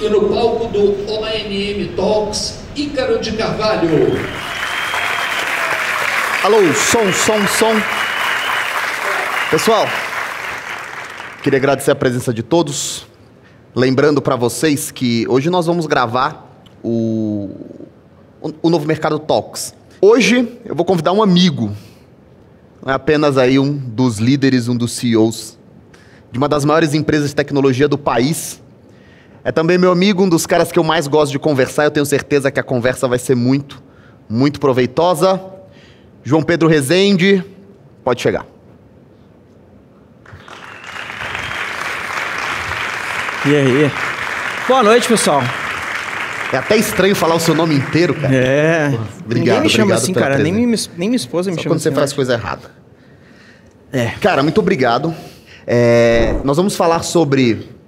E no palco do ONM Talks, Ícaro de Carvalho. Alô, som. Pessoal, queria agradecer a presença de todos. Lembrando para vocês que hoje nós vamos gravar o Novo Mercado Talks. Hoje eu vou convidar um amigo, não é apenas aí um dos líderes, um dos CEOs de uma das maiores empresas de tecnologia do país. É também meu amigo, um dos caras que eu mais gosto de conversar. Eu tenho certeza que a conversa vai ser muito, muito proveitosa. João Pedro Rezende, pode chegar. E aí? Boa noite, pessoal. É até estranho falar o seu nome inteiro, cara. É. Obrigado, ninguém me chama assim, cara. Nem minha esposa me Só chama quando assim. você faz coisa errada. É. Cara, muito obrigado. Nós vamos falar sobre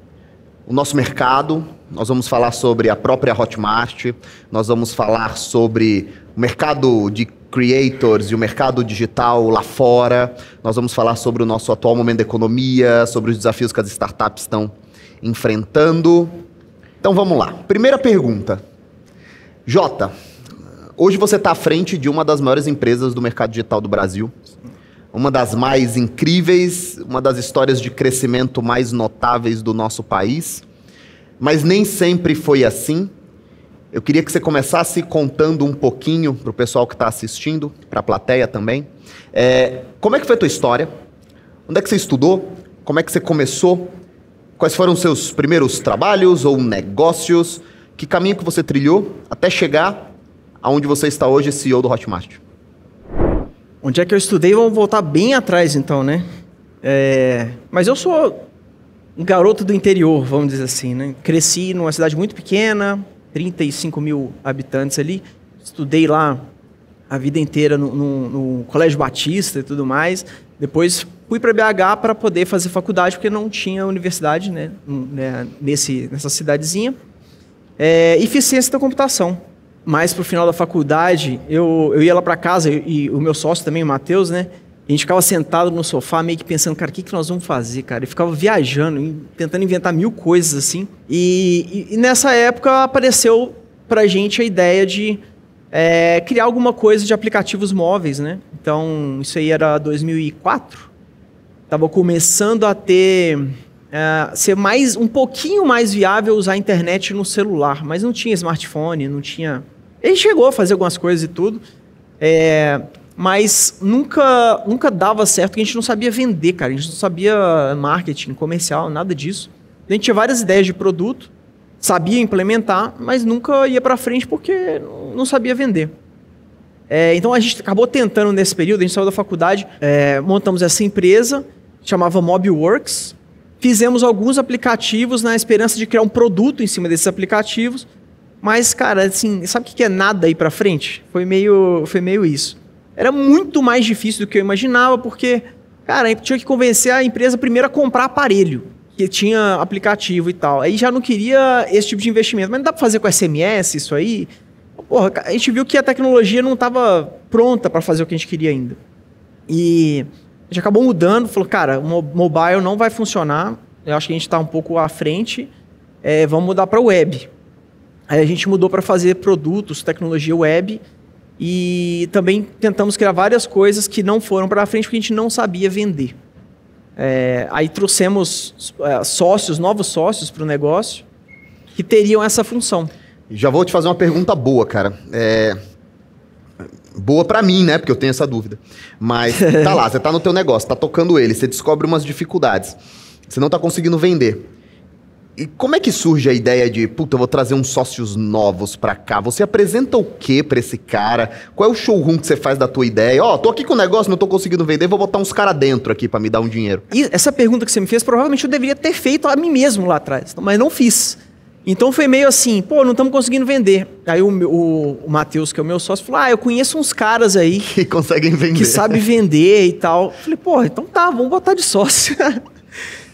o nosso mercado, nós vamos falar sobre a própria Hotmart, nós vamos falar sobre o mercado de creators e o mercado digital lá fora, nós vamos falar sobre o nosso atual momento da economia, sobre os desafios que as startups estão enfrentando. Então vamos lá. Primeira pergunta. Jota, hoje você está à frente de uma das maiores empresas do mercado digital do Brasil, uma das mais incríveis, uma das histórias de crescimento mais notáveis do nosso país, mas nem sempre foi assim. Eu queria que você começasse contando um pouquinho para o pessoal que está assistindo, para a plateia também. Como é que foi a tua história? Onde é que você estudou? Como é que você começou? Quais foram os seus primeiros trabalhos ou negócios? Que caminho que você trilhou até chegar aonde você está hoje, CEO do Hotmart? Onde é que eu estudei? Vamos voltar bem atrás, então, né? Mas eu sou um garoto do interior, vamos dizer assim, né? Cresci numa cidade muito pequena, 35 mil habitantes ali. Estudei lá a vida inteira no Colégio Batista e tudo mais. Depois fui para BH para poder fazer faculdade, porque não tinha universidade, né? Nessa cidadezinha. E fiz ciência da computação. Mas pro final da faculdade, eu ia lá para casa e o meu sócio também, o Matheus, né? A gente ficava sentado no sofá meio que pensando, cara, o que nós vamos fazer, cara? Eu ficava viajando, tentando inventar mil coisas, assim. E nessa época apareceu pra gente a ideia de criar alguma coisa de aplicativos móveis, né? Então, isso aí era 2004. Tava começando a ser um pouquinho mais viável usar a internet no celular, mas não tinha smartphone, não tinha... A gente chegou a fazer algumas coisas e tudo, mas nunca dava certo, porque a gente não sabia vender, cara. A gente não sabia marketing, comercial, nada disso. A gente tinha várias ideias de produto, sabia implementar, mas nunca ia para frente porque não sabia vender. Então a gente acabou tentando nesse período, a gente saiu da faculdade, montamos essa empresa, chamava Mobworks. Fizemos alguns aplicativos na esperança de criar um produto em cima desses aplicativos, mas, cara, assim, sabe o que é nada ir para frente? Foi meio isso. Era muito mais difícil do que eu imaginava, porque, cara, eu tinha que convencer a empresa primeiro a comprar aparelho, que tinha aplicativo e tal. Aí já não queria esse tipo de investimento. Mas não dá para fazer com SMS isso aí? Porra, a gente viu que a tecnologia não estava pronta para fazer o que a gente queria ainda. E a gente acabou mudando, falou, cara, o mobile não vai funcionar, eu acho que a gente está um pouco à frente, vamos mudar para web. Aí a gente mudou para fazer produtos, tecnologia web, e também tentamos criar várias coisas que não foram para frente porque a gente não sabia vender. Aí trouxemos novos sócios para o negócio, que teriam essa função. Já vou te fazer uma pergunta boa, cara. Boa pra mim, né? Porque eu tenho essa dúvida. Mas tá lá, você tá no teu negócio, tá tocando ele, você descobre umas dificuldades. Você não tá conseguindo vender. E como é que surge a ideia de, puta, eu vou trazer uns sócios novos pra cá? Você apresenta o quê pra esse cara? Qual é o showroom que você faz da tua ideia? Tô aqui com o negócio, não tô conseguindo vender, vou botar uns caras dentro aqui pra me dar um dinheiro. E essa pergunta que você me fez, provavelmente eu deveria ter feito a mim mesmo lá atrás, mas não fiz. Então foi meio assim, pô, não estamos conseguindo vender. Aí o Matheus, que é o meu sócio, falou, eu conheço uns caras aí Que conseguem vender. que sabem vender e tal. Falei, pô, então tá, vamos botar de sócio.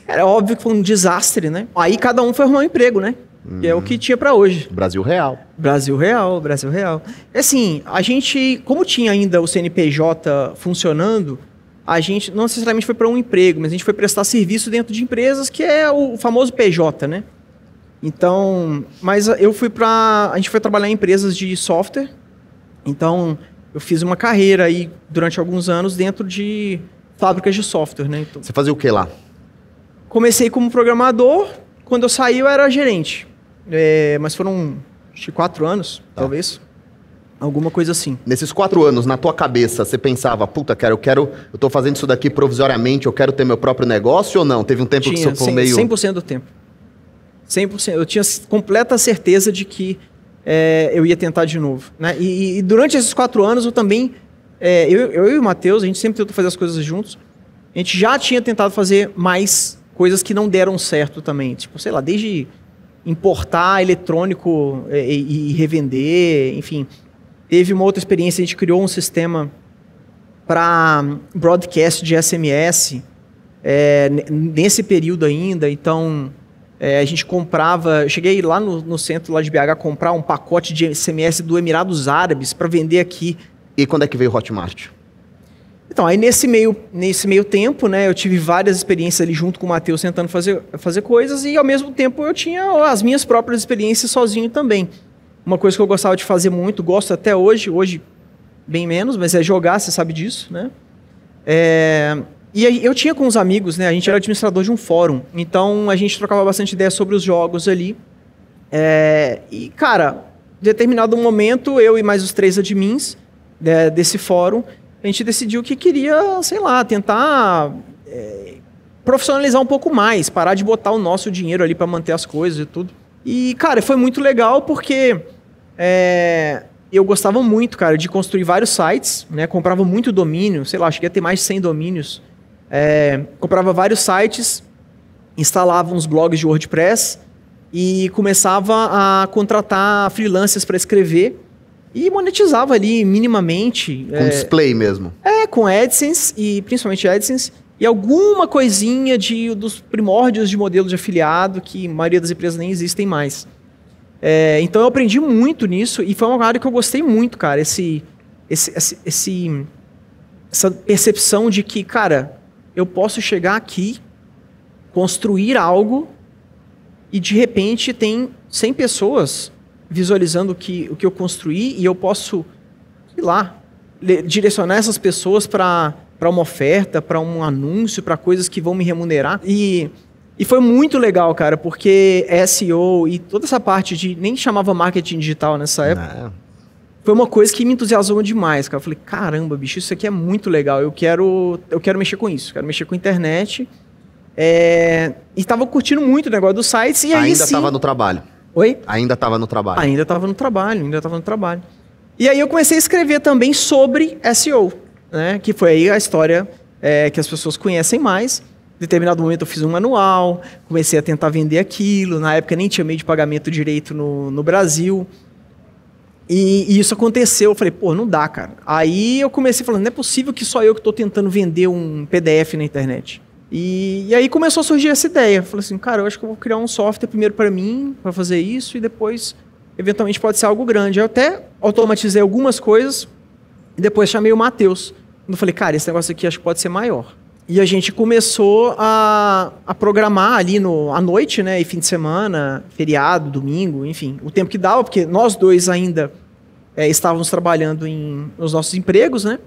Era óbvio que foi um desastre, né? Aí cada um foi arrumar um emprego, né? Que é o que tinha pra hoje. Brasil real. Brasil real, Brasil real. Assim, a gente, como tinha ainda o CNPJ funcionando, a gente não necessariamente foi para um emprego, mas a gente foi prestar serviço dentro de empresas, que é o famoso PJ, né? Então, mas a gente foi trabalhar em empresas de software. Então, eu fiz uma carreira aí durante alguns anos dentro de fábricas de software, né? Então, Você fazia o que lá? comecei como programador, quando eu saí eu era gerente. Mas foram, acho que 4 anos, talvez. Alguma coisa assim. Nesses 4 anos, na tua cabeça, você pensava, puta, cara, eu tô fazendo isso daqui provisoriamente, eu quero ter meu próprio negócio ou não? Teve um tempo que você foi meio... 100% do tempo. 100%. Eu tinha completa certeza de que eu ia tentar de novo, né? E durante esses 4 anos eu também... eu e o Matheus, a gente sempre tentou fazer as coisas juntos. A gente já tinha tentado fazer mais coisas que não deram certo também. Tipo, sei lá, desde importar eletrônico e revender, enfim. Teve uma outra experiência, a gente criou um sistema para broadcast de SMS nesse período ainda. Então, a gente comprava... Cheguei lá no centro lá de BH comprar um pacote de SMS do Emirados Árabes para vender aqui. E quando é que veio o Hotmart? Então, aí nesse meio tempo, né, eu tive várias experiências ali junto com o Matheus tentando fazer coisas e, ao mesmo tempo, eu tinha as minhas próprias experiências sozinho também. Uma coisa que eu gostava de fazer muito, gosto até hoje bem menos, mas é jogar, você sabe disso, né? E aí, eu tinha com os amigos, né, a gente era administrador de um fórum, então a gente trocava bastante ideia sobre os jogos ali. E, cara, em determinado momento, eu e mais os 3 admins desse fórum, a gente decidiu que queria, sei lá, tentar profissionalizar um pouco mais, parar de botar o nosso dinheiro ali para manter as coisas e tudo. E, cara, foi muito legal porque eu gostava muito, cara, de construir vários sites, né? Comprava muito domínio, sei lá, cheguei a ter mais de 100 domínios. Comprava vários sites, instalava uns blogs de WordPress e começava a contratar freelancers para escrever. E monetizava ali minimamente. Com display mesmo? Com AdSense, e principalmente AdSense, e alguma coisinha dos primórdios de modelo de afiliado, que a maioria das empresas nem existem mais. Então eu aprendi muito nisso, e foi uma área que eu gostei muito, cara. Essa percepção de que, cara, eu posso chegar aqui, construir algo, e de repente tem 100 pessoas visualizando o que eu construí e eu posso, sei lá, direcionar essas pessoas para uma oferta, para um anúncio, para coisas que vão me remunerar. E foi muito legal, cara, porque SEO e toda essa parte de... Nem chamava marketing digital nessa época. Foi uma coisa que me entusiasmou demais, cara. Eu falei, caramba, bicho, isso aqui é muito legal. Eu quero mexer com isso. Quero mexer com a internet. E estava curtindo muito o negócio dos sites. E aí, ainda estava no trabalho. Oi? Ainda estava no trabalho. Ainda estava no trabalho. E aí eu comecei a escrever também sobre SEO, né? Que foi aí a história que as pessoas conhecem mais. Em determinado momento eu fiz um manual, comecei a tentar vender aquilo. Na época nem tinha meio de pagamento direito no Brasil. E isso aconteceu. Eu falei, pô, não dá, cara. Aí eu comecei falando, não é possível que só eu que estou tentando vender um PDF na internet. E aí começou a surgir essa ideia. Falei assim, cara, eu acho que eu vou criar um software primeiro para mim, para fazer isso, e depois, eventualmente, pode ser algo grande. Eu até automatizei algumas coisas, e depois chamei o Matheus. Eu falei, cara, esse negócio aqui acho que pode ser maior. E a gente começou a programar ali à noite, né, e fim de semana, feriado, domingo, enfim, o tempo que dava, porque nós dois ainda estávamos trabalhando nos nossos empregos, né,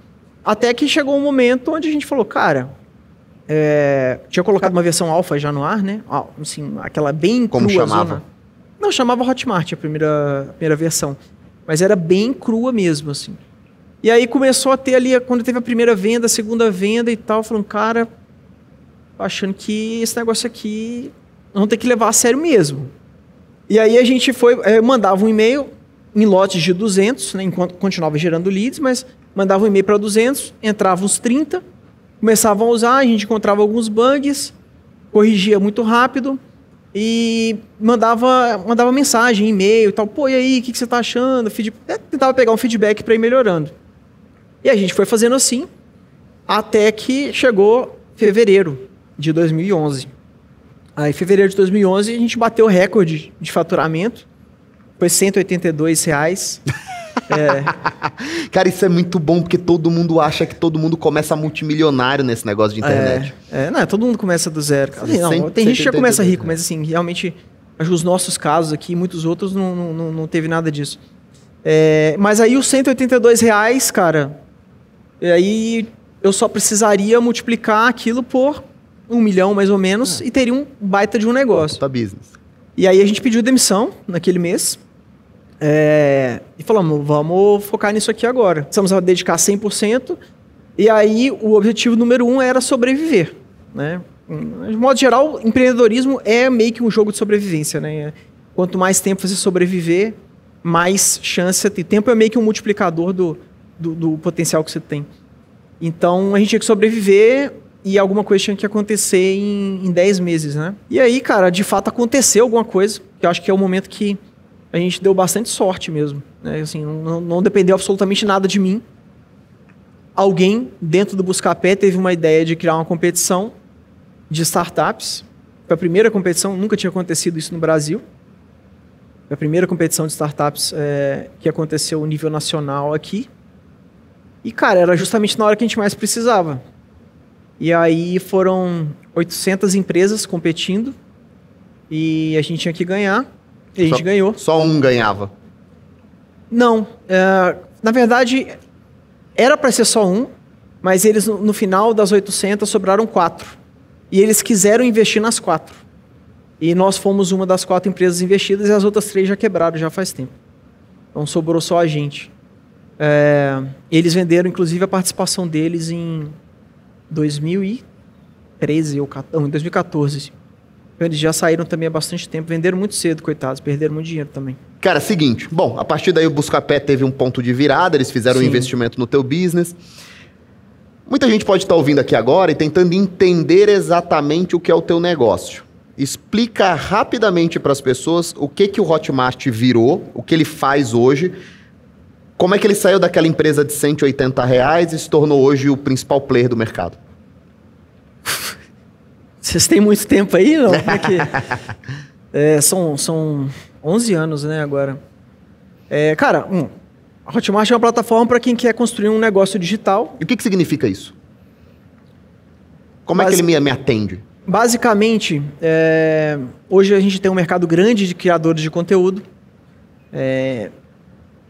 até que chegou um momento onde a gente falou, cara... tinha colocado uma versão alfa já no ar, né? Assim, aquela bem crua. Como chamava? Zona. Não, chamava Hotmart a primeira versão. Mas era bem crua mesmo, assim. E aí começou a ter ali, quando teve a primeira venda, a segunda venda e tal, falando, cara, achando que esse negócio aqui vamos ter que levar a sério mesmo. E aí a gente mandava um e-mail em lotes de 200, né? Enquanto continuava gerando leads, mas mandava um e-mail para 200, entrava uns 30, começavam a usar, a gente encontrava alguns bugs, corrigia muito rápido, e mandava mensagem, e-mail e tal. Pô, e aí, o que você tá achando? Tentava pegar um feedback para ir melhorando. E a gente foi fazendo assim, até que chegou fevereiro de 2011. Aí, em fevereiro de 2011, a gente bateu o recorde de faturamento. Foi R$182. Cara, isso é muito bom, porque todo mundo acha que todo mundo começa multimilionário nesse negócio de internet. Não, todo mundo começa do zero. Assim, não, tem gente que já começa rico, mas assim, realmente, os nossos casos aqui, muitos outros, não teve nada disso. Mas aí os R$182, cara, aí eu só precisaria multiplicar aquilo por 1 milhão, mais ou menos, e teria um baita de um negócio. Puta business. E aí a gente pediu demissão naquele mês. E falamos, vamos focar nisso aqui agora. Precisamos dedicar 100%. E aí o objetivo número 1 era sobreviver, né? De modo geral, empreendedorismo é meio que um jogo de sobrevivência, né? Quanto mais tempo você sobreviver, mais chance você tem. Tempo é meio que um multiplicador do potencial que você tem. Então a gente tinha que sobreviver e alguma coisa tinha que acontecer em 10 meses, né? E aí, cara, de fato aconteceu alguma coisa, que eu acho que é o momento que a gente deu bastante sorte mesmo, né? Assim, não dependeu absolutamente nada de mim. Alguém dentro do Buscapé teve uma ideia de criar uma competição de startups. Foi a primeira competição, nunca tinha acontecido isso no Brasil. Foi a primeira competição de startups que aconteceu no nível nacional aqui. E, cara, era justamente na hora que a gente mais precisava. E aí foram 800 empresas competindo e a gente tinha que ganhar. E a gente ganhou. Só um ganhava? Não. Na verdade, era para ser só um, mas eles, no final das 800, sobraram 4. E eles quiseram investir nas 4. E nós fomos uma das 4 empresas investidas e as outras 3 já quebraram, já faz tempo. Então sobrou só a gente. Eles venderam, inclusive, a participação deles em 2013 ou em 2014. Eles já saíram também há bastante tempo. Venderam muito cedo, coitados. Perderam muito dinheiro também. Cara, seguinte. Bom, a partir daí o Buscapé teve um ponto de virada. Eles fizeram um investimento no teu business. Muita gente pode estar ouvindo aqui agora e tentando entender exatamente o que é o teu negócio. Explica rapidamente para as pessoas o que o Hotmart virou, o que ele faz hoje, como é que ele saiu daquela empresa de R$180 e se tornou hoje o principal player do mercado. Vocês têm muito tempo aí, não? São 11 anos, né, agora. Cara, a Hotmart é uma plataforma para quem quer construir um negócio digital. E o que significa isso? Como é que ele me atende? Basicamente, hoje a gente tem um mercado grande de criadores de conteúdo,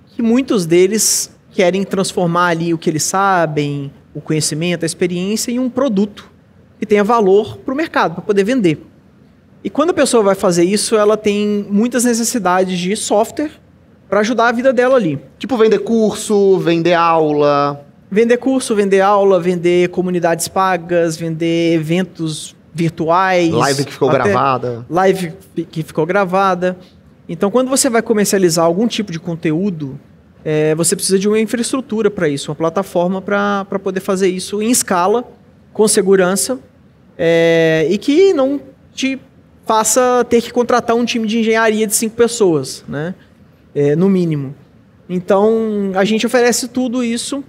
que muitos deles querem transformar ali o que eles sabem, o conhecimento, a experiência, em um produto que tenha valor para o mercado, para poder vender. E quando a pessoa vai fazer isso, ela tem muitas necessidades de software para ajudar a vida dela ali. Tipo vender curso, vender aula. Vender curso, vender aula, vender comunidades pagas, vender eventos virtuais. Live que ficou gravada. Live que ficou gravada. Então, quando você vai comercializar algum tipo de conteúdo, você precisa de uma infraestrutura para isso, uma plataforma para poder fazer isso em escala, com segurança, e que não te faça ter que contratar um time de engenharia de 5 pessoas, né? No mínimo. Então, a gente oferece tudo isso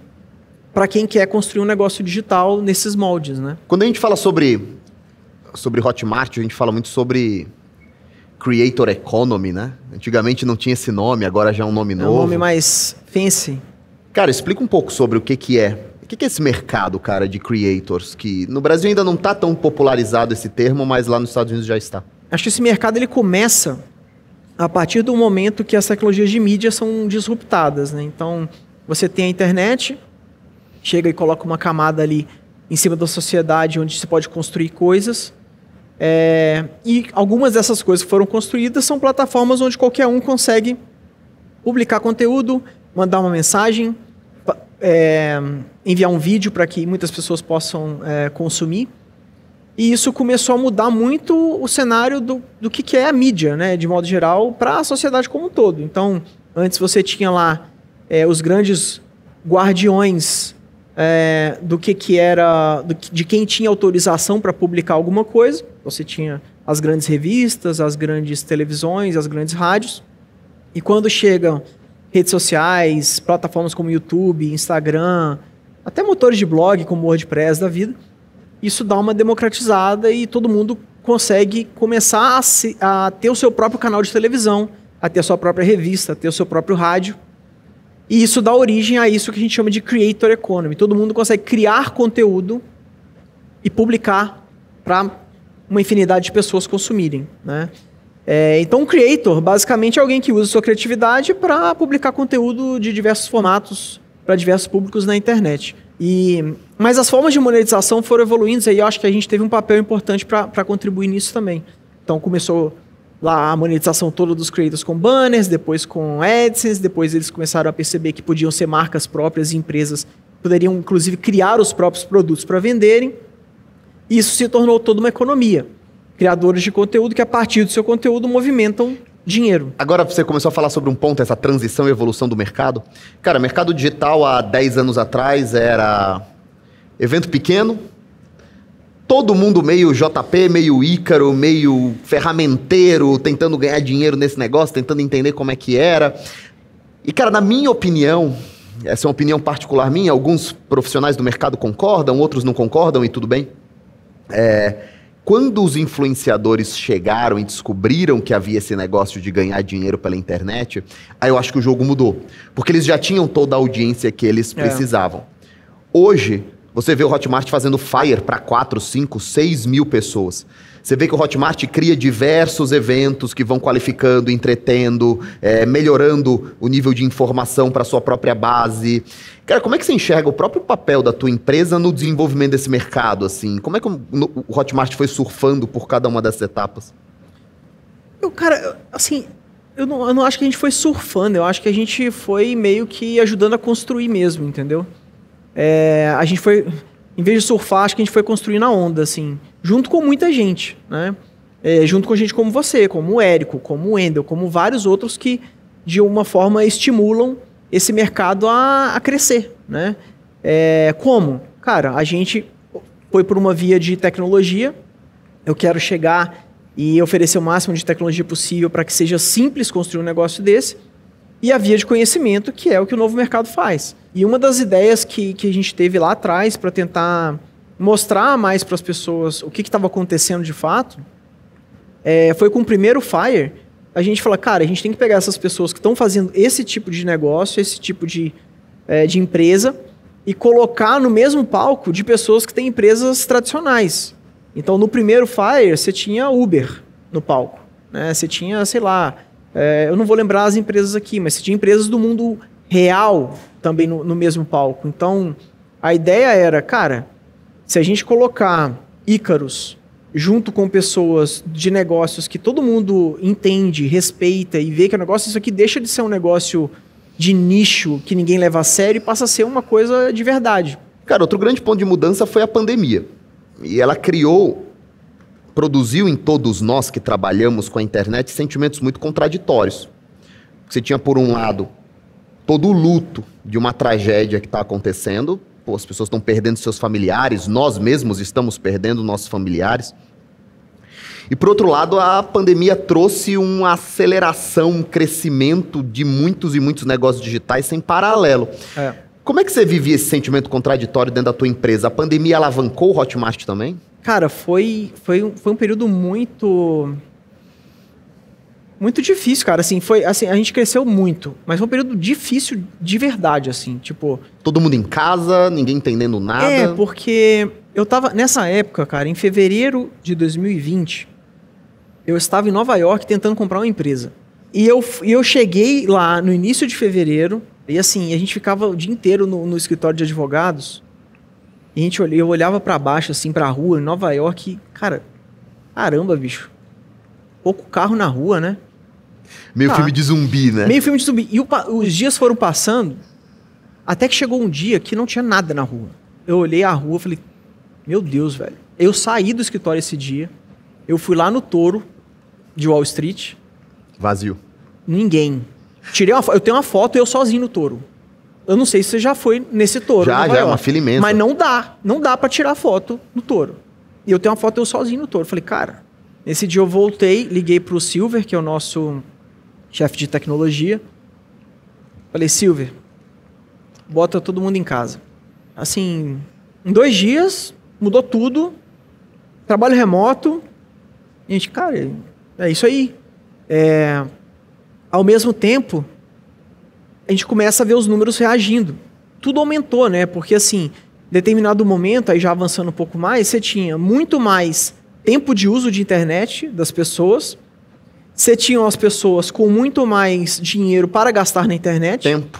para quem quer construir um negócio digital nesses moldes, né? Quando a gente fala sobre Hotmart, a gente fala muito sobre Creator Economy, né? Antigamente não tinha esse nome, agora já é um nome novo. É um nome mais fancy. Cara, explica um pouco sobre o que é. O que é esse mercado, cara, de creators? Que no Brasil ainda não está tão popularizado esse termo, mas lá nos Estados Unidos já está. Acho que esse mercado ele começa a partir do momento que as tecnologias de mídia são disruptadas, né? Então, você tem a internet, chega e coloca uma camada ali em cima da sociedade onde se pode construir coisas. E algumas dessas coisas que foram construídas são plataformas onde qualquer um consegue publicar conteúdo, mandar uma mensagem, enviar um vídeo para que muitas pessoas possam consumir. E isso começou a mudar muito o cenário do que é a mídia, né, de modo geral, para a sociedade como um todo. Então, antes você tinha lá os grandes guardiões do que era, de quem tinha autorização para publicar alguma coisa. Você tinha as grandes revistas, as grandes televisões, as grandes rádios. E quando chegam redes sociais, plataformas como YouTube, Instagram, até motores de blog como o WordPress da vida, isso dá uma democratizada e todo mundo consegue começar a ter o seu próprio canal de televisão, a ter a sua própria revista, a ter o seu próprio rádio. E isso dá origem a isso que a gente chama de creator economy. Todo mundo consegue criar conteúdo e publicar para uma infinidade de pessoas consumirem, né? Então, um creator, basicamente, é alguém que usa sua criatividade para publicar conteúdo de diversos formatos para diversos públicos na internet. Mas as formas de monetização foram evoluindo e eu acho que a gente teve um papel importante para contribuir nisso também. Então, começou lá a monetização toda dos creators com banners, depois com AdSense, depois eles começaram a perceber que podiam ser marcas próprias e empresas poderiam, inclusive, criar os próprios produtos para venderem. E isso se tornou toda uma economia. Criadores de conteúdo que, a partir do seu conteúdo, movimentam dinheiro. Agora você começou a falar sobre um ponto, essa transição e evolução do mercado. Cara, mercado digital há 10 anos atrás era evento pequeno, todo mundo meio JP, meio Ícaro, meio ferramenteiro, tentando ganhar dinheiro nesse negócio, tentando entender como é que era. E, cara, na minha opinião, essa é uma opinião particular minha, alguns profissionais do mercado concordam, outros não concordam e tudo bem. Quando os influenciadores chegaram e descobriram que havia esse negócio de ganhar dinheiro pela internet, aí eu acho que o jogo mudou. Porque eles já tinham toda a audiência que eles precisavam. Hoje, você vê o Hotmart fazendo Fire para 4, 5, 6 mil pessoas. Você vê que o Hotmart cria diversos eventos que vão qualificando, entretendo, melhorando o nível de informação para a sua própria base. Cara, como é que você enxerga o próprio papel da tua empresa no desenvolvimento desse mercado? Assim? Como é que o Hotmart foi surfando por cada uma dessas etapas? Eu não acho que a gente foi surfando, eu acho que a gente foi meio que ajudando a construir mesmo, entendeu? A gente foi, em vez de surfar, acho que a gente foi construindo a onda, assim, junto com muita gente, né? Junto com gente como você, como o Érico, como o Wendel, como vários outros que, de uma forma, estimulam esse mercado a crescer, né? Como? Cara, a gente foi por uma via de tecnologia, eu quero chegar e oferecer o máximo de tecnologia possível para que seja simples construir um negócio desse, e a via de conhecimento, que é o que o novo mercado faz. E uma das ideias que a gente teve lá atrás para tentar mostrar mais para as pessoas o que estava acontecendo de fato, foi com o primeiro Fire, a gente fala, cara, a gente tem que pegar essas pessoas que estão fazendo esse tipo de negócio, esse tipo de empresa, e colocar no mesmo palco de pessoas que têm empresas tradicionais. Então, no primeiro Fire, você tinha Uber no palco, né? Você tinha, sei lá, eu não vou lembrar as empresas aqui, mas você tinha empresas do mundo real também no mesmo palco. Então, a ideia era, cara, se a gente colocar Ícaros junto com pessoas de negócios que todo mundo entende, respeita e vê que o negócio, isso aqui deixa de ser um negócio de nicho que ninguém leva a sério e passa a ser uma coisa de verdade. Cara, outro grande ponto de mudança foi a pandemia. E ela produziu em todos nós que trabalhamos com a internet sentimentos muito contraditórios. Você tinha, por um lado, todo o luto de uma tragédia que está acontecendo. Pô, as pessoas estão perdendo seus familiares, nós mesmos estamos perdendo nossos familiares. E, por outro lado, a pandemia trouxe uma aceleração, um crescimento de muitos e muitos negócios digitais sem paralelo. Como é que você vivia esse sentimento contraditório dentro da tua empresa? A pandemia alavancou o Hotmart também? Cara, foi um período muito difícil, cara. Assim, a gente cresceu muito, mas foi um período difícil de verdade, assim, tipo... Todo mundo em casa, ninguém entendendo nada. Porque eu tava, nessa época, cara, em fevereiro de 2020, eu estava em Nova York tentando comprar uma empresa. E eu cheguei lá no início de fevereiro, e assim, a gente ficava o dia inteiro no escritório de advogados, e eu olhava pra baixo, assim, pra rua, em Nova York, e, cara, caramba, bicho, pouco carro na rua, né? Meio filme de zumbi, né? Meio filme de zumbi. E os dias foram passando, até que chegou um dia que não tinha nada na rua. Eu olhei a rua e falei, meu Deus, velho. Eu saí do escritório esse dia, eu fui lá no Toro de Wall Street. Vazio. Ninguém. Eu tenho uma foto eu sozinho no Toro. Eu não sei se você já foi nesse Toro. Já é uma fila imensa. Mas não dá pra tirar foto no Toro. E eu tenho uma foto eu sozinho no Toro. Falei, cara, Nesse dia eu voltei, liguei pro Silver, que é o nosso chefe de tecnologia. Falei, Silver, bota todo mundo em casa. Assim, em 2 dias, mudou tudo. Trabalho remoto. Gente, cara, é isso aí. Ao mesmo tempo, a gente começa a ver os números reagindo. Tudo aumentou, né? Porque, assim, em determinado momento, aí já avançando um pouco mais, você tinha muito mais tempo de uso de internet das pessoas. Você tinha as pessoas com muito mais dinheiro para gastar na internet. Tempo,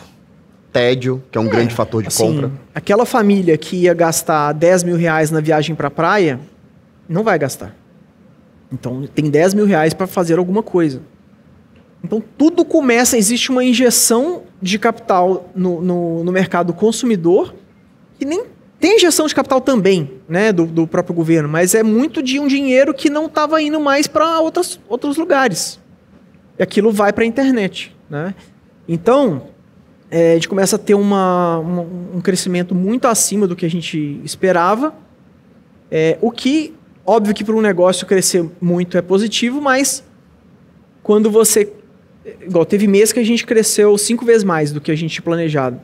tédio, que é um grande fator de assim, compra. Aquela família que ia gastar 10 mil reais na viagem para a praia, não vai gastar. Então, tem 10 mil reais para fazer alguma coisa. Então, tudo começa, existe uma injeção de capital no mercado consumidor, que nem tem injeção de capital também, né, do próprio governo, mas é muito de um dinheiro que não estava indo mais para outros lugares. E aquilo vai para a internet, né? Então, a gente começa a ter um crescimento muito acima do que a gente esperava, o que, óbvio que para um negócio crescer muito é positivo, mas quando você... Igual, teve mês que a gente cresceu 5 vezes mais do que a gente tinha planejado.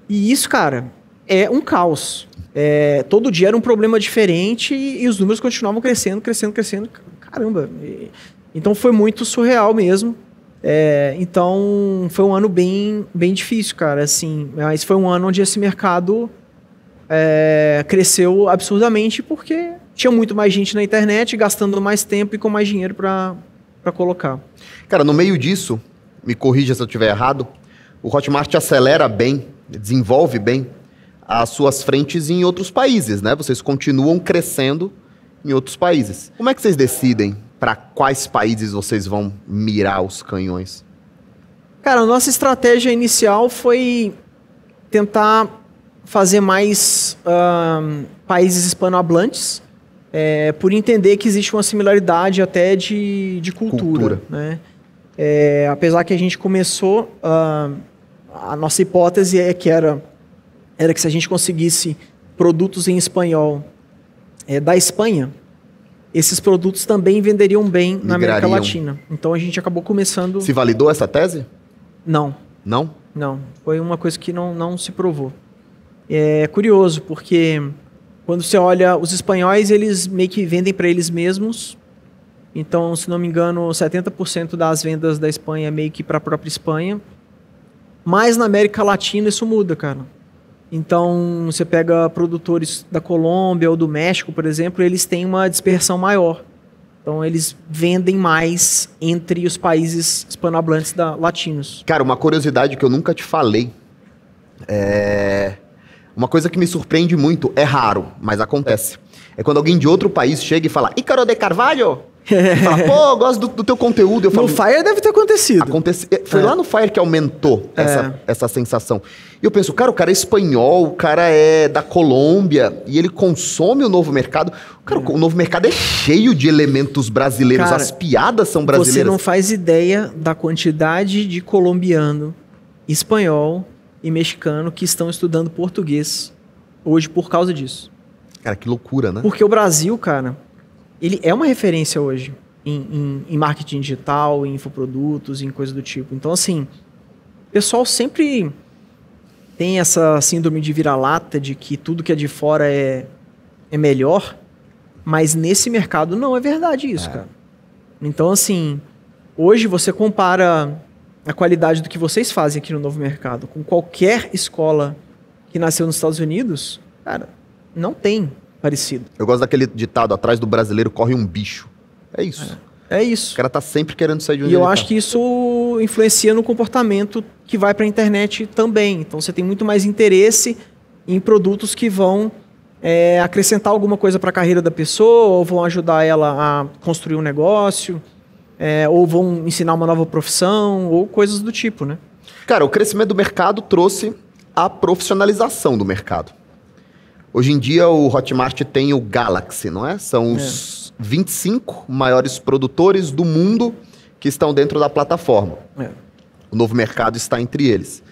E isso, cara, é um caos. Todo dia era um problema diferente e os números continuavam crescendo. Caramba. Então foi muito surreal mesmo. Então foi um ano bem, bem difícil, cara. Assim, mas foi um ano onde esse mercado cresceu absurdamente porque tinha muito mais gente na internet, gastando mais tempo e com mais dinheiro para colocar. Cara, no meio disso, me corrija se eu estiver errado, o Hotmart acelera bem, desenvolve bem as suas frentes em outros países, né? Vocês continuam crescendo em outros países. Como é que vocês decidem para quais países vocês vão mirar os canhões? Cara, a nossa estratégia inicial foi tentar fazer mais países hispanohablantes, por entender que existe uma similaridade até de cultura. Né? Apesar que a gente começou, a nossa hipótese era que se a gente conseguisse produtos em espanhol da Espanha, esses produtos também venderiam bem na América Latina. Então a gente acabou começando... Se validou essa tese? Não. Não? Não. Foi uma coisa que não se provou. É curioso, porque quando você olha os espanhóis, eles meio que vendem para eles mesmos. Então, se não me engano, 70% das vendas da Espanha é meio que para a própria Espanha. Mas na América Latina isso muda, cara. Então, você pega produtores da Colômbia ou do México, por exemplo, eles têm uma dispersão maior. Então, eles vendem mais entre os países hispanohablantes latinos. Cara, uma curiosidade que eu nunca te falei. Uma coisa que me surpreende muito, é raro, mas acontece. É quando alguém de outro país chega e fala, Ícaro de Carvalho? E fala, pô, eu gosto do teu conteúdo. Eu falo, no Fire deve ter acontecido. Foi lá no Fire que aumentou essa sensação. E eu penso, cara, o cara é espanhol, o cara é da Colômbia, e ele consome o Novo Mercado. Cara, o Novo Mercado é cheio de elementos brasileiros, cara, as piadas são brasileiras. Você não faz ideia da quantidade de colombiano, espanhol e mexicano que estão estudando português hoje por causa disso. Cara, que loucura, né? Porque o Brasil, cara, ele é uma referência hoje em marketing digital, em infoprodutos, em coisa do tipo. Então, assim, o pessoal sempre tem essa síndrome de vira-lata de que tudo que é de fora é melhor, mas nesse mercado não é verdade isso, cara. Então, assim, hoje você compara a qualidade do que vocês fazem aqui no Novo Mercado com qualquer escola que nasceu nos Estados Unidos, cara, não tem parecido. Eu gosto daquele ditado, atrás do brasileiro corre um bicho. É isso. É isso. O cara tá sempre querendo sair de onde E eu acho que isso influencia no comportamento que vai para a internet também. Então você tem muito mais interesse em produtos que vão acrescentar alguma coisa para a carreira da pessoa, ou vão ajudar ela a construir um negócio, ou vão ensinar uma nova profissão, ou coisas do tipo, né? Cara, o crescimento do mercado trouxe a profissionalização do mercado. Hoje em dia o Hotmart tem o Galaxy, não é? São os 25 maiores produtores do mundo que estão dentro da plataforma. O Novo Mercado está entre eles.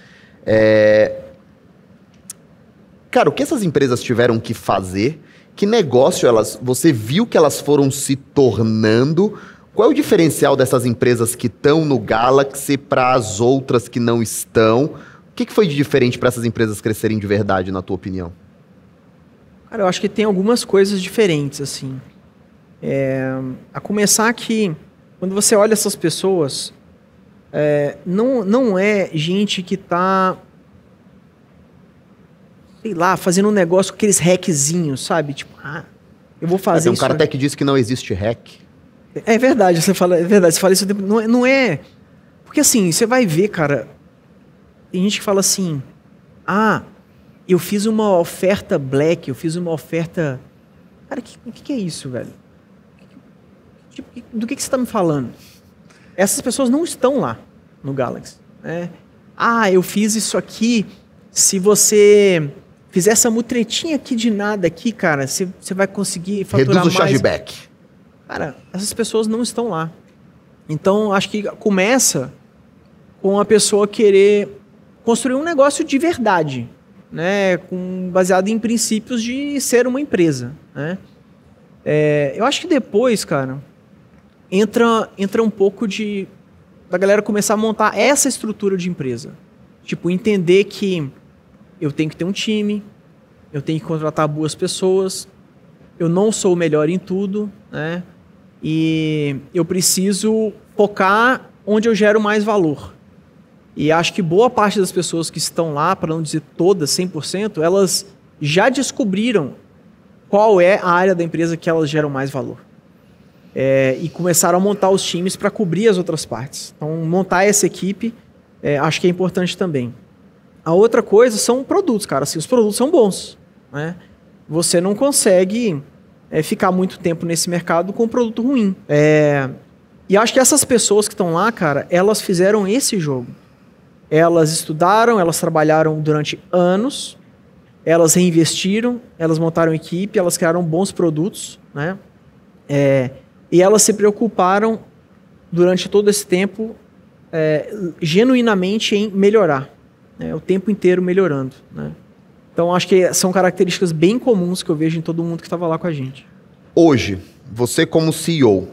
Cara, o que essas empresas tiveram que fazer Que negócio você viu que elas foram se tornando? Qual é o diferencial dessas empresas que estão no Galaxy para as outras que não estão? O que foi de diferente para essas empresas crescerem de verdade, na tua opinião? Cara, eu acho que tem algumas coisas diferentes, assim. A começar que, quando você olha essas pessoas, não é gente que tá, sei lá, fazendo um negócio com aqueles hackzinhos, sabe? Tipo, eu vou fazer Tem um isso. cara até que disse que não existe hack. É verdade, você fala isso. Não é. Porque assim, você vai ver, cara. Tem gente que fala assim: eu fiz uma oferta black, eu fiz uma oferta. Cara, o que é isso, velho? Do que você está me falando? Essas pessoas não estão lá no Galaxy. Né? Eu fiz isso aqui. Se você fizer essa mutretinha aqui de nada aqui, cara, você vai conseguir faturar mais. Reduz o chargeback. Cara, essas pessoas não estão lá. Então, acho que começa com a pessoa querer construir um negócio de verdade, né? Baseado em princípios de ser uma empresa, né? Eu acho que depois, cara, entra um pouco da galera começar a montar essa estrutura de empresa. Tipo, entender que eu tenho que ter um time, eu tenho que contratar boas pessoas, eu não sou o melhor em tudo, né? E eu preciso focar onde eu gero mais valor. E acho que boa parte das pessoas que estão lá, para não dizer todas, 100%, elas já descobriram qual é a área da empresa que elas geram mais valor. E começaram a montar os times para cobrir as outras partes. Então, montar essa equipe, acho que é importante também. A outra coisa são produtos, cara. Assim, os produtos são bons, né? Você não consegue ficar muito tempo nesse mercado com um produto ruim. E acho que essas pessoas que estão lá, cara, elas fizeram esse jogo. Elas estudaram, elas trabalharam durante anos, elas reinvestiram, elas montaram equipe, elas criaram bons produtos, né? E elas se preocuparam durante todo esse tempo genuinamente em melhorar, né? O tempo inteiro melhorando, né? Então, acho que são características bem comuns que eu vejo em todo mundo que estava lá com a gente. Hoje, você como CEO,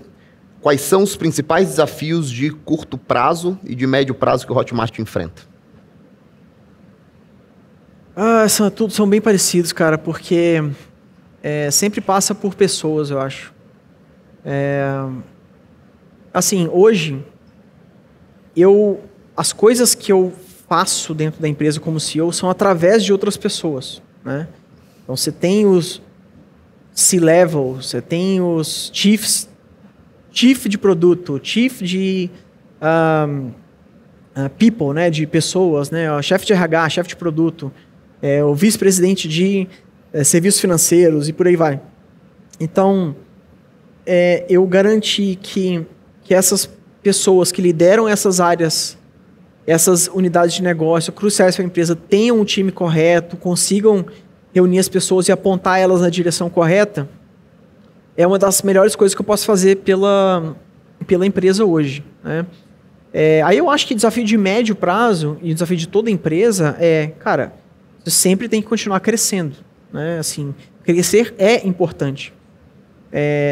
quais são os principais desafios de curto prazo e de médio prazo que o Hotmart enfrenta? São bem parecidos, cara, porque sempre passa por pessoas, eu acho. Assim, hoje, as coisas que eu faço dentro da empresa como CEO são através de outras pessoas, né? Então, você tem os C-level, você tem os chief de produto, chief de people, né, de pessoas, né, chefe de RH, chefe de produto, o vice-presidente de serviços financeiros e por aí vai. Então, eu garanti que essas pessoas que lideram essas áreas, essas unidades de negócio cruciais para a empresa tenham um time correto, consigam reunir as pessoas e apontar elas na direção correta, é uma das melhores coisas que eu posso fazer pela empresa hoje, né? Aí eu acho que desafio de médio prazo e desafio de toda empresa cara, você sempre tem que continuar crescendo, né? Assim, crescer é importante.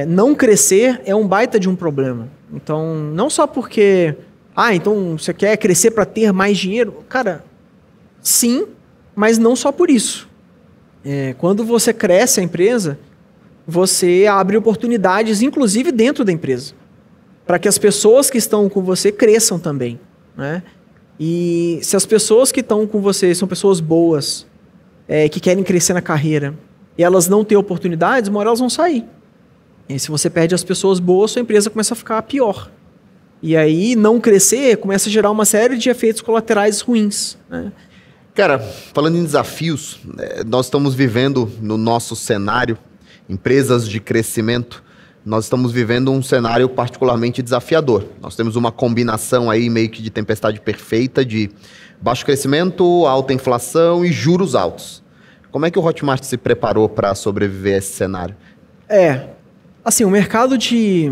Não crescer é um baita de um problema. Então, não só porque... então você quer crescer para ter mais dinheiro? Cara, sim, mas não só por isso. Quando você cresce a empresa, você abre oportunidades, inclusive dentro da empresa, para que as pessoas que estão com você cresçam também, né? E se as pessoas que estão com você são pessoas boas, que querem crescer na carreira, e elas não têm oportunidades, uma hora elas vão sair. E se você perde as pessoas boas, sua empresa começa a ficar pior. E aí, não crescer começa a gerar uma série de efeitos colaterais ruins, né? Cara, falando em desafios, nós estamos vivendo no nosso cenário, empresas de crescimento, nós estamos vivendo um cenário particularmente desafiador. Nós temos uma combinação aí meio que de tempestade perfeita, de baixo crescimento, alta inflação e juros altos. Como é que o Hotmart se preparou para sobreviver a esse cenário? Assim, o mercado de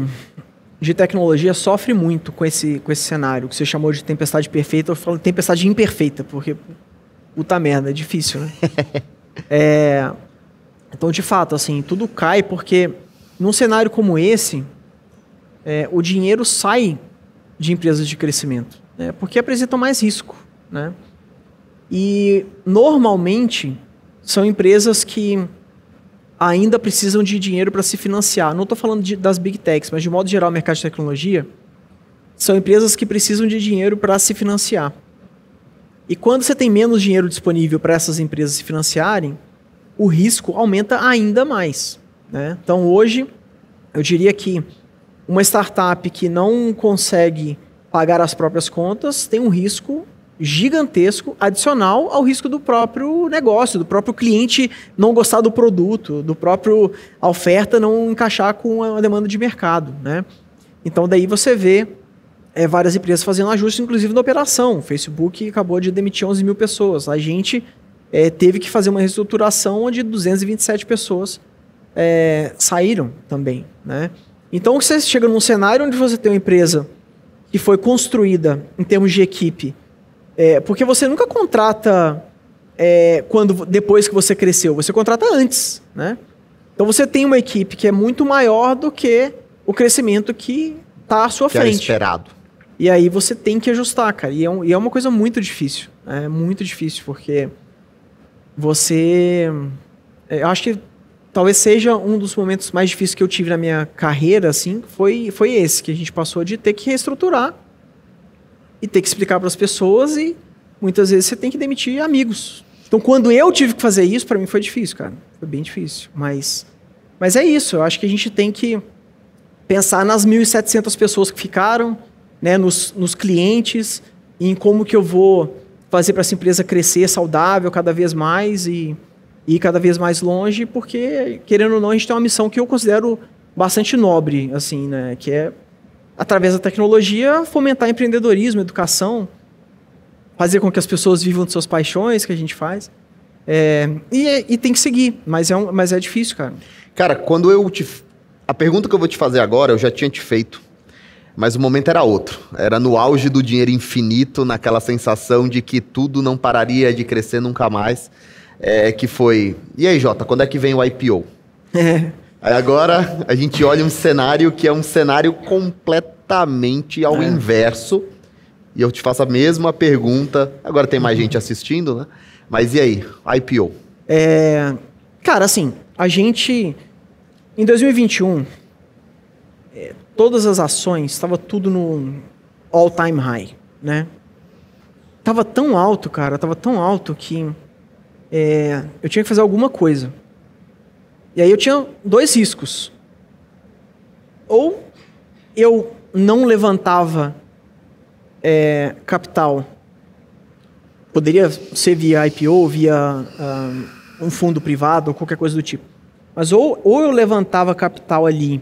tecnologia sofre muito com esse cenário que você chamou de tempestade perfeita. Eu falo de tempestade imperfeita, porque puta merda, é difícil, né? Então, de fato, assim, tudo cai porque num cenário como esse, o dinheiro sai de empresas de crescimento, né? Porque apresentam mais risco, né? E, normalmente, são empresas que ainda precisam de dinheiro para se financiar. Não estou falando das Big Techs, mas de modo geral, o mercado de tecnologia, são empresas que precisam de dinheiro para se financiar. E quando você tem menos dinheiro disponível para essas empresas se financiarem, o risco aumenta ainda mais, né? Então, hoje, eu diria que uma startup que não consegue pagar as próprias contas tem um risco gigantesco, adicional ao risco do próprio negócio, do próprio cliente não gostar do produto, do próprio a oferta não encaixar com a demanda de mercado, né? Então, daí você vê várias empresas fazendo ajustes, inclusive na operação. O Facebook acabou de demitir 11 mil pessoas. A gente teve que fazer uma reestruturação onde 227 pessoas saíram também, né? Então, você chega num cenário onde você tem uma empresa que foi construída em termos de equipe, porque você nunca contrata depois que você cresceu, você contrata antes, né? Então, você tem uma equipe que é muito maior do que o crescimento que está à sua frente. É esperado. E aí você tem que ajustar, cara. E é uma coisa muito difícil. É muito difícil, porque eu acho que talvez seja um dos momentos mais difíceis que eu tive na minha carreira, assim, foi esse, que a gente passou de ter que reestruturar e ter que explicar para as pessoas e muitas vezes você tem que demitir amigos. Então, quando eu tive que fazer isso, para mim foi difícil, cara. Foi bem difícil. Mas é isso. Eu acho que a gente tem que pensar nas 1.700 pessoas que ficaram, né, nos clientes, e em como que eu vou fazer para essa empresa crescer saudável cada vez mais e ir cada vez mais longe, porque, querendo ou não, a gente tem uma missão que eu considero bastante nobre, assim, né, que é, através da tecnologia, fomentar empreendedorismo, educação, fazer com que as pessoas vivam de suas paixões, que a gente faz. E tem que seguir, mas é difícil, cara. Cara, a pergunta que eu vou te fazer agora, eu já tinha te feito, mas o momento era outro. Era no auge do dinheiro infinito, naquela sensação de que tudo não pararia de crescer nunca mais. Que foi... E aí, Jota, quando é que vem o IPO? Aí agora a gente olha um cenário que é um cenário completamente ao inverso. E eu te faço a mesma pergunta. Agora tem mais gente assistindo, né? Mas e aí, IPO? Cara, assim, a gente... Em 2021... todas as ações, estava tudo no all-time high, né? Tava tão alto, cara, tava tão alto que eu tinha que fazer alguma coisa. E aí eu tinha dois riscos. Ou eu não levantava capital, poderia ser via IPO, via um fundo privado ou qualquer coisa do tipo. Mas ou eu levantava capital ali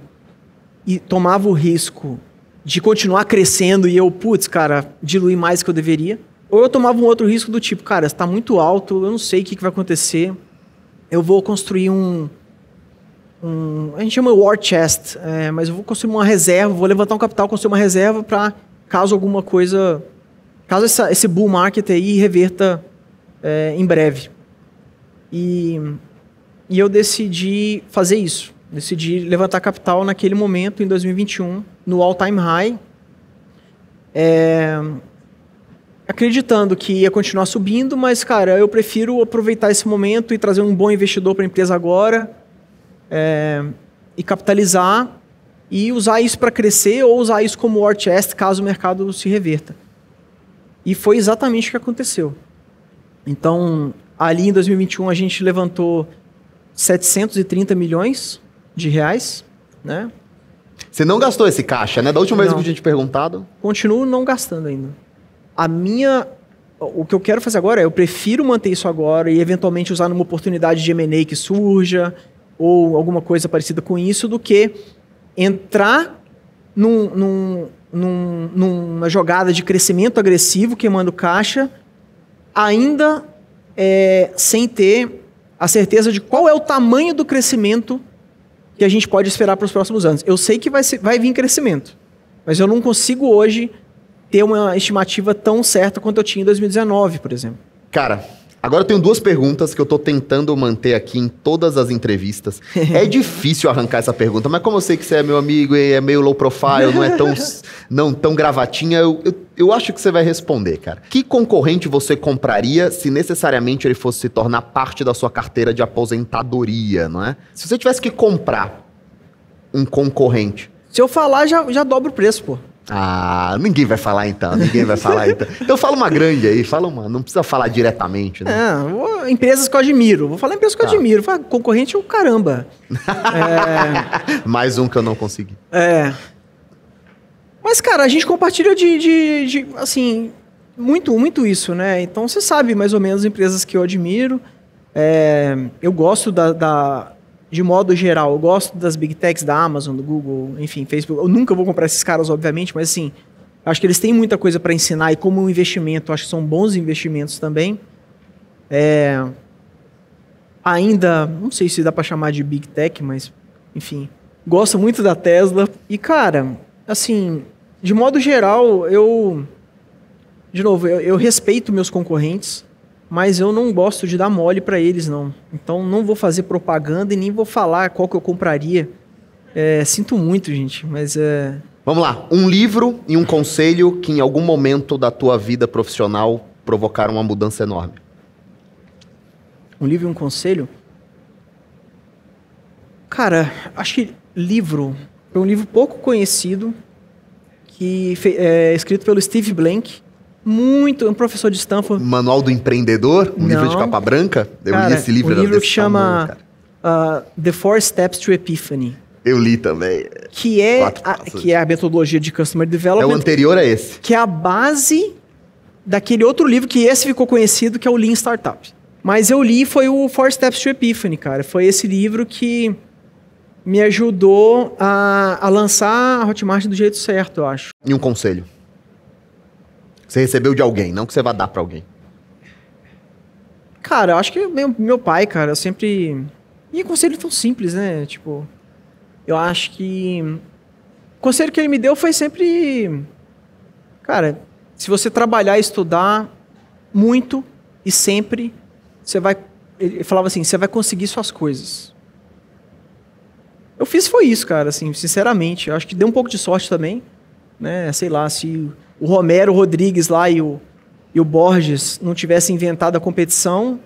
e tomava o risco de continuar crescendo e eu, cara, diluir mais do que eu deveria. Ou eu tomava um outro risco do tipo, cara, está muito alto, eu não sei o que vai acontecer. Eu vou construir a gente chama war chest, mas eu vou construir uma reserva, vou levantar um capital, construir uma reserva para caso alguma coisa, caso esse bull market aí reverta em breve. E eu decidi fazer isso. Decidi levantar capital naquele momento, em 2021, no all-time high, acreditando que ia continuar subindo, mas, cara, eu prefiro aproveitar esse momento e trazer um bom investidor para a empresa agora, e capitalizar, e usar isso para crescer, ou usar isso como war chest, caso o mercado se reverta. E foi exatamente o que aconteceu. Então, ali em 2021, a gente levantou 730 milhões de reais, né? Você não gastou esse caixa, né? Da última vez que eu tinha te perguntado. Continuo não gastando ainda. O que eu quero fazer agora eu prefiro manter isso agora e eventualmente usar numa oportunidade de M&A que surja ou alguma coisa parecida com isso, do que entrar numa jogada de crescimento agressivo, queimando caixa, ainda sem ter a certeza de qual é o tamanho do crescimento que a gente pode esperar para os próximos anos. Eu sei que vai vir crescimento, mas eu não consigo hoje ter uma estimativa tão certa quanto eu tinha em 2019, por exemplo. Cara, Agora eu tenho duas perguntas que eu tô tentando manter aqui em todas as entrevistas. É difícil arrancar essa pergunta, mas como eu sei que você é meu amigo e é meio low profile, não é tão gravatinha, eu acho que você vai responder, cara. Que concorrente você compraria se necessariamente ele fosse se tornar parte da sua carteira de aposentadoria, não é? Se você tivesse que comprar um concorrente... Se eu falar, já dobra o preço, pô. Ah, ninguém vai falar então, Então fala uma grande aí, não precisa falar diretamente, né? Empresas que eu admiro. Vou falar empresas que eu admiro. Fala, concorrente é o caramba. Mais um que eu não consegui. Mas, cara, a gente compartilha assim, muito isso, né? Então você sabe mais ou menos as empresas que eu admiro. Eu gosto de modo geral, eu gosto das Big Techs da Amazon, do Google, enfim, Facebook. Eu nunca vou comprar esses caras, obviamente, mas assim, acho que eles têm muita coisa para ensinar e como um investimento, acho que são bons investimentos também. Ainda, não sei se dá para chamar de Big Tech, mas, enfim, gosto muito da Tesla. E, cara, assim, de modo geral, eu respeito meus concorrentes, mas eu não gosto de dar mole para eles, não. Então, não vou fazer propaganda e nem vou falar qual que eu compraria. Sinto muito, gente, mas... Vamos lá. Um livro e um conselho que em algum momento da tua vida profissional provocaram uma mudança enorme. Um livro e um conselho? Cara, acho que livro... Foi um livro pouco conhecido, escrito pelo Steve Blank. Um professor de Stanford. Manual do Empreendedor? Livro de capa branca? Eu li esse livro. Um livro que chama The 4 Steps to Epiphany. Eu li também. Que é a metodologia de Customer Development. É o anterior a esse. Que é a base daquele outro livro, que esse ficou conhecido, que é o Lean Startup. Mas eu li, foi o 4 Steps to Epiphany, cara. Foi esse livro que me ajudou a lançar a Hotmart do jeito certo, eu acho. E um conselho? Você recebeu de alguém, não que você vá dar pra alguém. Cara, eu acho que meu pai, cara, eu sempre... E conselho tão simples, né? Tipo, eu acho que... O conselho que ele me deu foi sempre... Cara, se você trabalhar e estudar muito e sempre, você vai... Ele falava assim, você vai conseguir suas coisas. Eu fiz foi isso, cara, assim, sinceramente. Eu acho que deu um pouco de sorte também, né? Sei lá, se... o Romero Rodrigues lá e o Borges não tivessem inventado a competição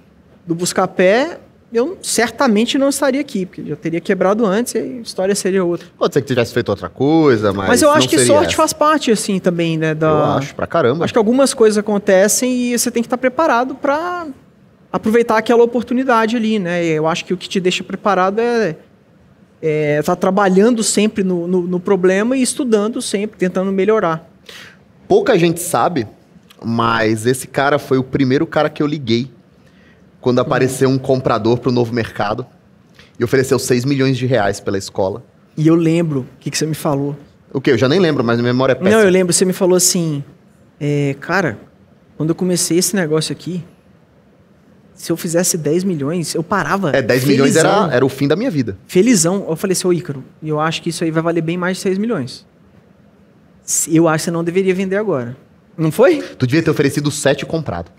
do Buscapé, eu certamente não estaria aqui, porque já teria quebrado antes e a história seria outra. Pode ser que tivesse feito outra coisa, mas eu acho que sorte faz parte, assim, também, né? Eu acho, pra caramba. Acho que algumas coisas acontecem e você tem que estar preparado para aproveitar aquela oportunidade ali, né? E eu acho que o que te deixa preparado é estar trabalhando sempre no problema e estudando sempre, tentando melhorar. Pouca gente sabe, mas esse cara foi o primeiro cara que eu liguei quando apareceu um comprador para o novo mercado e ofereceu 6 milhões de reais pela escola. E eu lembro o que você me falou. O quê? Eu já nem lembro, mas minha memória é péssima. Não, eu lembro, você me falou assim, cara, quando eu comecei esse negócio aqui, se eu fizesse 10 milhões, eu parava. 10 milhões era o fim da minha vida. Felizão. Eu falei assim, ô Ícaro, eu acho que isso aí vai valer bem mais de 6 milhões. Eu acho que você não deveria vender agora. Não foi? Tu devia ter oferecido 7 e comprado.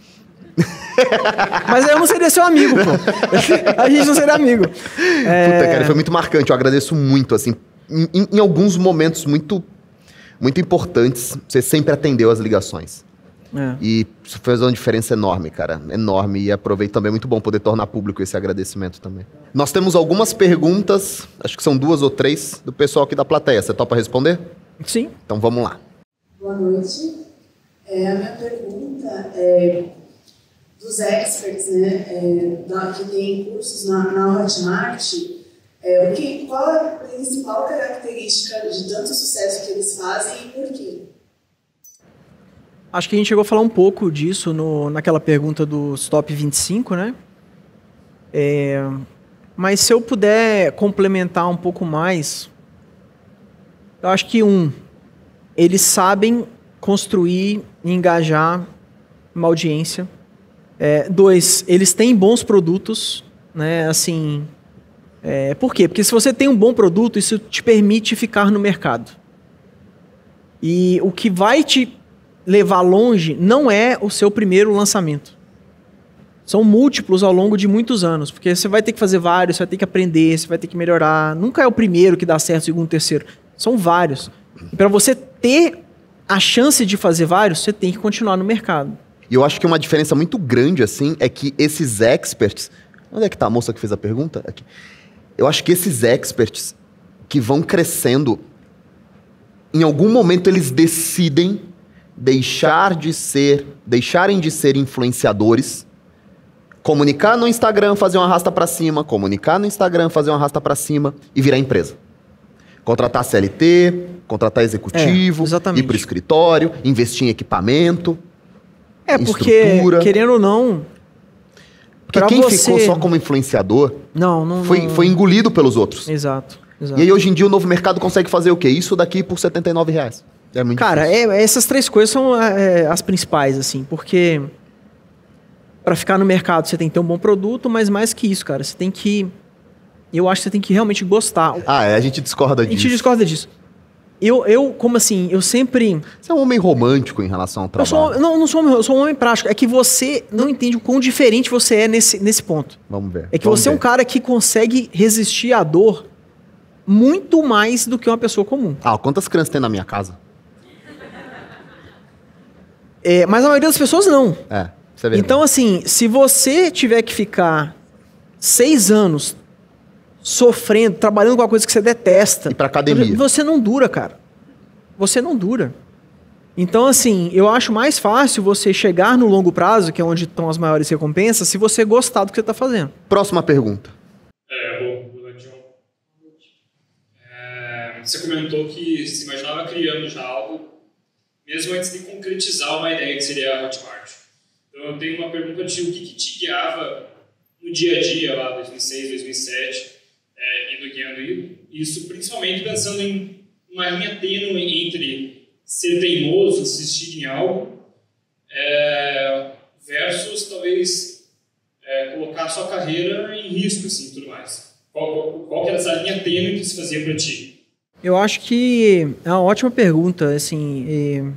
Mas eu não seria seu amigo, pô. A gente não seria amigo. Puta, cara, foi muito marcante. Eu agradeço muito, assim. Em alguns momentos muito, muito importantes, você sempre atendeu as ligações. E isso fez uma diferença enorme, cara. Enorme. E aproveito também, muito bom poder tornar público esse agradecimento também. Nós temos algumas perguntas, acho que são 2 ou 3, do pessoal aqui da plateia. Você topa responder? Sim. Então vamos lá. Boa noite. A minha pergunta é dos experts, né, que tem cursos na Hotmart, qual é a principal característica de tanto sucesso que eles fazem e por quê? Acho que a gente chegou a falar um pouco disso naquela pergunta dos top 25, né? Mas se eu puder complementar um pouco mais, eu acho que eles sabem construir e engajar uma audiência. 2, eles têm bons produtos, né? Assim, por quê? Porque se você tem um bom produto, isso te permite ficar no mercado. E o que vai te levar longe não é o seu primeiro lançamento. são múltiplos ao longo de muitos anos, porque você vai ter que fazer vários, você vai ter que aprender, você vai ter que melhorar. Nunca é o primeiro que dá certo, o segundo, o terceiro. São vários. E para você ter a chance de fazer vários, você tem que continuar no mercado. E eu acho que uma diferença muito grande, assim, é que esses experts... Onde é que tá a moça que fez a pergunta? Aqui. Eu acho que esses experts que vão crescendo, em algum momento eles decidem deixarem de ser influenciadores, comunicar no Instagram, fazer um arrasta pra cima, comunicar no Instagram, fazer um arrasta pra cima e virar empresa. Contratar CLT, contratar executivo, ir pro escritório, investir em equipamento, porque, estrutura. querendo ou não... Porque quem ficou só como influenciador foi engolido pelos outros. Exato. E aí hoje em dia o novo mercado consegue fazer o quê? Isso daqui por R$79. É muito difícil. Essas três coisas são as principais, assim, porque para ficar no mercado você tem que ter um bom produto, mas mais que isso, cara, você tem que... Eu acho que você tem que realmente gostar. A gente discorda disso. A gente discorda disso. Como assim, eu sempre... Você é um homem romântico em relação ao trabalho. Eu sou um homem prático. É que você não entende o quão diferente você é nesse ponto. Vamos ver. É que você é um cara que consegue resistir à dor muito mais do que uma pessoa comum. Quantas crianças tem na minha casa? Mas a maioria das pessoas não. Isso é verdade. Então, assim, se você tiver que ficar 6 anos sofrendo, trabalhando com uma coisa que você detesta... E pra academia. Você não dura, cara. Você não dura. Então, assim, eu acho mais fácil você chegar no longo prazo, que é onde estão as maiores recompensas, se você gostar do que você está fazendo. Próxima pergunta. Você comentou que se imaginava criando já algo, mesmo antes de concretizar uma ideia que seria a Hotmart. Então, eu tenho uma pergunta para ti. O que te guiava no dia a dia, lá, 2006, 2007... indo guiando isso, principalmente pensando em uma linha tênue entre ser teimoso, insistir em algo, versus talvez colocar a sua carreira em risco, assim, tudo mais. Qual que era essa linha tênue que se fazia para ti? Eu acho que é uma ótima pergunta, assim,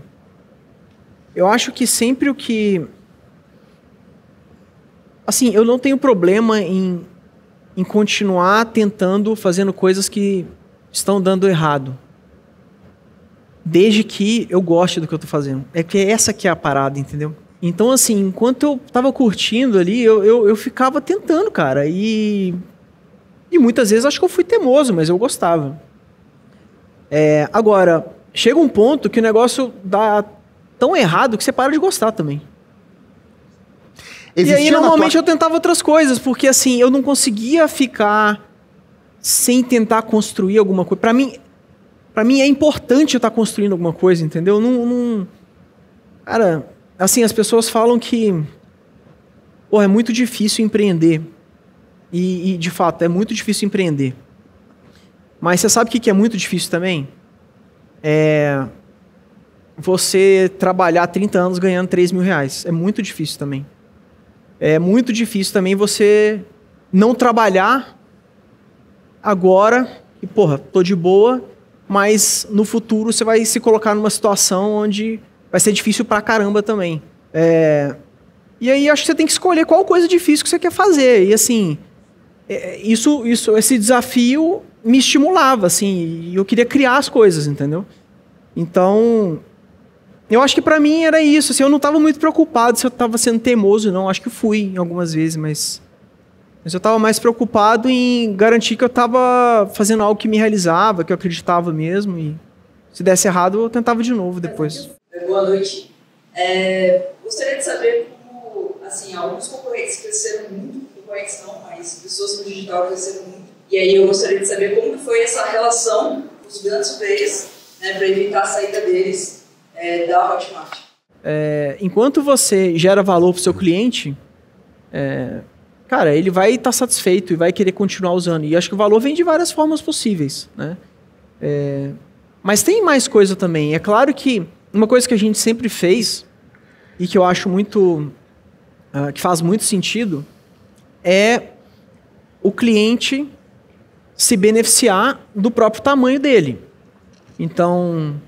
eu acho que sempre o que... Assim, eu não tenho problema em continuar tentando, fazendo coisas que estão dando errado. Desde que eu goste do que eu tô fazendo. É que essa que é a parada, entendeu? Então, assim, enquanto eu tava curtindo ali, eu ficava tentando, cara. E muitas vezes acho que eu fui teimoso, mas eu gostava. Agora, chega um ponto que o negócio dá tão errado que você para de gostar também. E aí, normalmente, eu tentava outras coisas, porque, assim, eu não conseguia ficar sem tentar construir alguma coisa. Pra mim é importante eu estar construindo alguma coisa, entendeu? Cara, assim, as pessoas falam que, é muito difícil empreender. E, de fato, é muito difícil empreender. Mas você sabe o que é muito difícil também? Você trabalhar 30 anos ganhando R$3.000. É muito difícil também. É muito difícil também você não trabalhar agora e, tô de boa, mas no futuro você vai se colocar numa situação onde vai ser difícil pra caramba também. E aí acho que você tem que escolher qual coisa difícil que você quer fazer. E assim, esse desafio me estimulava, assim, e eu queria criar as coisas, entendeu? Então... Eu acho que pra mim era isso, assim, eu não estava muito preocupado se eu estava sendo teimoso, não. Acho que fui algumas vezes, mas eu estava mais preocupado em garantir que eu estava fazendo algo que me realizava, que eu acreditava mesmo, e se desse errado eu tentava de novo depois. Boa noite. Gostaria de saber como, assim, alguns concorrentes cresceram muito, concorrentes não, mas pessoas no digital cresceram muito, e aí eu gostaria de saber como foi essa relação dos grandes players, né, para evitar a saída deles da Hotmart. Enquanto você gera valor para o seu cliente, cara, ele vai estar satisfeito e vai querer continuar usando. E acho que o valor vem de várias formas possíveis, né? Mas tem mais coisa também. É claro que uma coisa que a gente sempre fez e que eu acho muito... que faz muito sentido é o cliente se beneficiar do próprio tamanho dele. Então...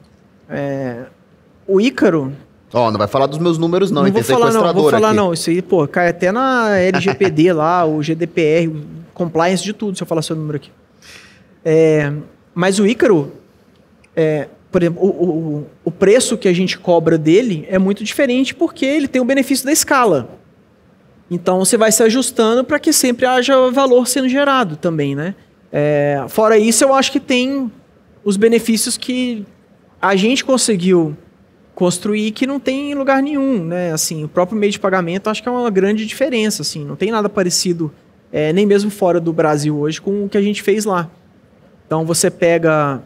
o Ícaro, Ó, não vai falar dos meus números não, Não vou tem falar não, vou falar aqui. não. Isso aí, pô, cai até na LGPD lá, o GDPR, o compliance de tudo, se eu falar seu número aqui. Mas o Ícaro, por exemplo, o preço que a gente cobra dele é muito diferente porque ele tem o benefício da escala. Então, você vai se ajustando para que sempre haja valor sendo gerado também, né? Fora isso, eu acho que tem os benefícios que a gente conseguiu construir que não tem em lugar nenhum, né? Assim, o próprio meio de pagamento acho que é uma grande diferença, assim, não tem nada parecido, nem mesmo fora do Brasil hoje, com o que a gente fez lá. Então você pega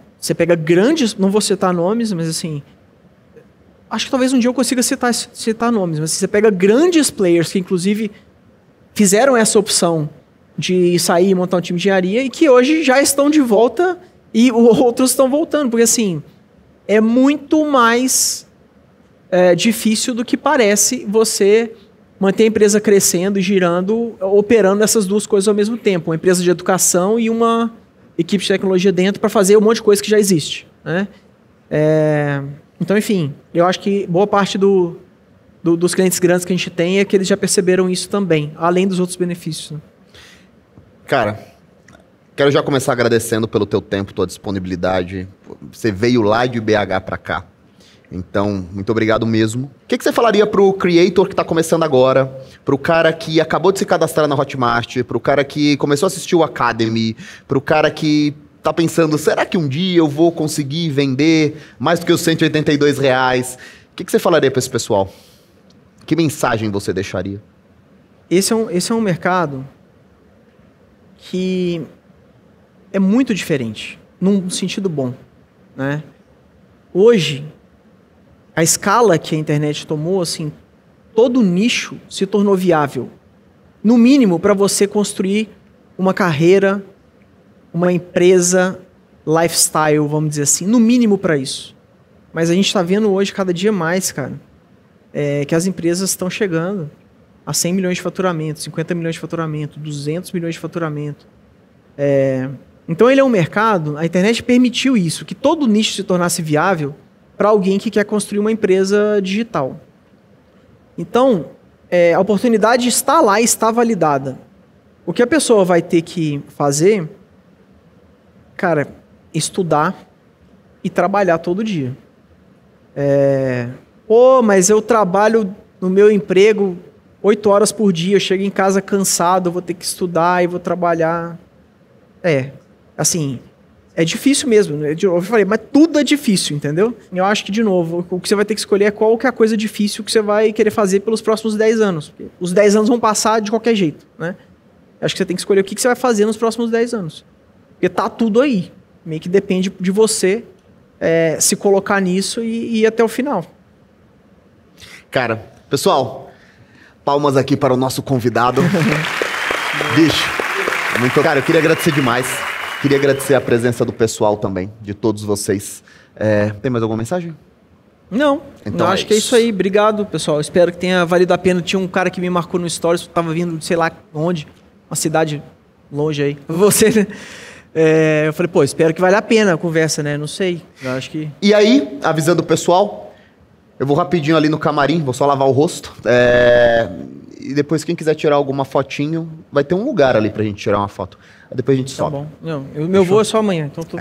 grandes, não vou citar nomes, mas assim, acho que talvez um dia eu consiga citar nomes, mas você pega grandes players que inclusive fizeram essa opção de sair e montar um time de engenharia e que hoje já estão de volta e outros estão voltando, porque assim, é muito mais difícil do que parece você manter a empresa crescendo e girando, operando essas duas coisas ao mesmo tempo. Uma empresa de educação e uma equipe de tecnologia dentro para fazer um monte de coisa que já existe, né? Então, enfim, eu acho que boa parte dos clientes grandes que a gente tem é que eles já perceberam isso também, além dos outros benefícios. Né? Cara, quero já começar agradecendo pelo teu tempo, tua disponibilidade. Você veio lá de BH para cá. Então, muito obrigado mesmo. O que você falaria pro creator que está começando agora, pro cara que acabou de se cadastrar na Hotmart, pro cara que começou a assistir o Academy, pro cara que tá pensando, será que um dia eu vou conseguir vender mais do que os R$182? O que você falaria para esse pessoal? Que mensagem você deixaria? Esse é um mercado que é muito diferente, num sentido bom, né? Hoje, a escala que a internet tomou, assim, todo nicho se tornou viável. No mínimo, para você construir uma carreira, uma empresa, lifestyle, vamos dizer assim. No mínimo para isso. Mas a gente está vendo hoje, cada dia mais, cara, que as empresas estão chegando a 100 milhões de faturamento, 50 milhões de faturamento, 200 milhões de faturamento. Então, ele é um mercado, a internet permitiu isso, que todo nicho se tornasse viável para alguém que quer construir uma empresa digital. Então, a oportunidade está lá e está validada. O que a pessoa vai ter que fazer, cara, estudar e trabalhar todo dia. Mas eu trabalho no meu emprego 8 horas por dia, eu chego em casa cansado, eu vou ter que estudar e vou trabalhar. Assim, é difícil mesmo. Eu falei, mas tudo é difícil, entendeu? Eu acho que, de novo, o que você vai ter que escolher é qual que é a coisa difícil que você vai querer fazer pelos próximos 10 anos. Porque os 10 anos vão passar de qualquer jeito, né? Acho que você tem que escolher o que você vai fazer nos próximos 10 anos. Porque tá tudo aí. Meio que depende de você se colocar nisso e ir até o final. Cara, pessoal, palmas aqui para o nosso convidado. Bicho, cara, eu queria agradecer demais. Queria agradecer a presença do pessoal também, de todos vocês. Tem mais alguma mensagem? Não, então acho que é isso aí. Obrigado, pessoal. Espero que tenha valido a pena. Tinha um cara que me marcou no Stories, tava vindo de sei lá onde, uma cidade longe aí. Você, né? Eu falei, espero que valha a pena a conversa, né? Não sei, eu acho que... E aí, avisando o pessoal, eu vou rapidinho ali no camarim, vou só lavar o rosto. E depois, quem quiser tirar alguma fotinho, vai ter um lugar ali pra gente tirar uma foto. Depois a gente sobe. Tá bom. Não, meu voo é só amanhã, então tô...